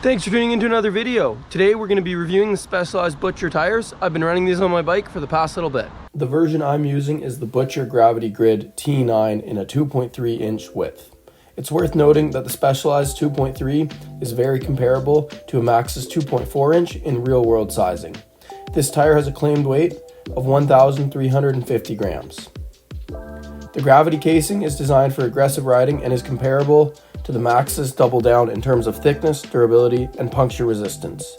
Thanks for tuning into another video. Today we're going to be reviewing the Specialized Butcher tires. I've been running these on my bike for the past little bit. The version I'm using is the Butcher Gravity Grid T9 in a 2.3 inch width. It's worth noting that the Specialized 2.3 is very comparable to a Maxxis 2.4 inch in real world sizing. This tire has a claimed weight of 1,350 grams. The Gravity casing is designed for aggressive riding and is comparable to the Maxxis Double Down in terms of thickness, durability, and puncture resistance.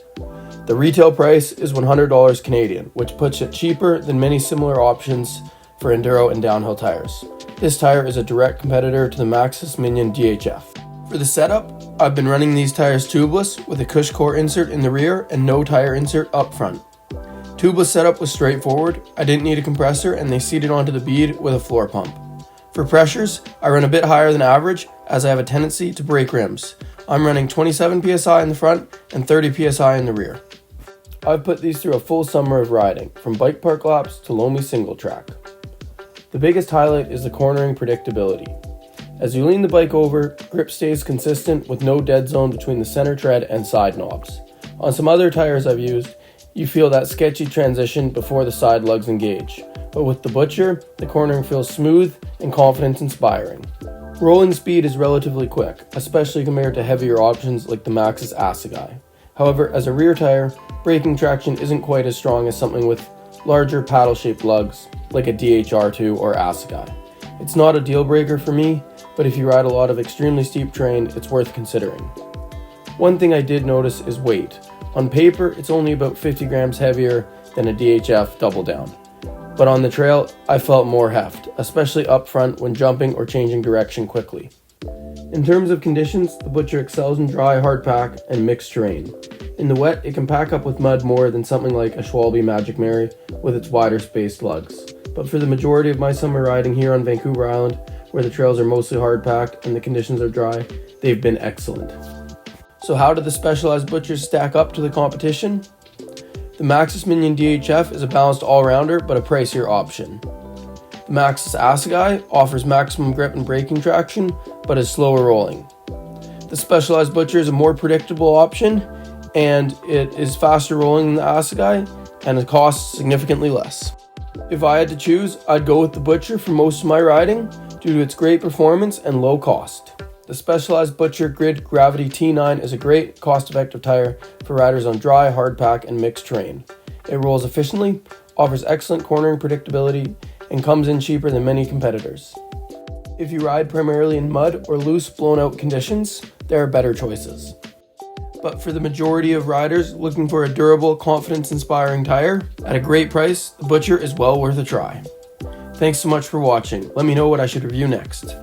The retail price is $100 Canadian, which puts it cheaper than many similar options for enduro and downhill tires. This tire is a direct competitor to the Maxxis Minion DHF. For the setup, I've been running these tires tubeless with a cush core insert in the rear and no tire insert up front. Tubeless setup was straightforward. I didn't need a compressor and they seated onto the bead with a floor pump. For pressures, I run a bit higher than average as I have a tendency to break rims. I'm running 27 psi in the front and 30 psi in the rear. I've put these through a full summer of riding, from bike park laps to Lomi single track. The biggest highlight is the cornering predictability. As you lean the bike over, grip stays consistent with no dead zone between the center tread and side knobs. On some other tires I've used, you feel that sketchy transition before the side lugs engage. But with the Butcher, the cornering feels smooth and confidence-inspiring. Rolling speed is relatively quick, especially compared to heavier options like the Maxxis Assegai. However, as a rear tire, braking traction isn't quite as strong as something with larger paddle-shaped lugs like a DHR2 or Assegai. It's not a deal breaker for me, but if you ride a lot of extremely steep terrain, it's worth considering. One thing I did notice is weight. On paper, it's only about 50 grams heavier than a DHF Double Down. But on the trail, I felt more heft, especially up front when jumping or changing direction quickly. In terms of conditions, the Butcher excels in dry, hard pack, and mixed terrain. In the wet, it can pack up with mud more than something like a Schwalbe Magic Mary with its wider spaced lugs. But for the majority of my summer riding here on Vancouver Island, where the trails are mostly hard packed and the conditions are dry, they've been excellent. So how do the Specialized Butchers stack up to the competition? The Maxxis Minion DHF is a balanced all-rounder but a pricier option. The Maxxis Assegai offers maximum grip and braking traction but is slower rolling. The Specialized Butcher is a more predictable option and it is faster rolling than the Assegai and it costs significantly less. If I had to choose, I'd go with the Butcher for most of my riding due to its great performance and low cost. The Specialized Butcher Grid Gravity T9 is a great, cost-effective tire for riders on dry, hard pack, and mixed terrain. It rolls efficiently, offers excellent cornering predictability, and comes in cheaper than many competitors. If you ride primarily in mud or loose, blown-out conditions, there are better choices. But for the majority of riders looking for a durable, confidence-inspiring tire at a great price, the Butcher is well worth a try. Thanks so much for watching. Let me know what I should review next.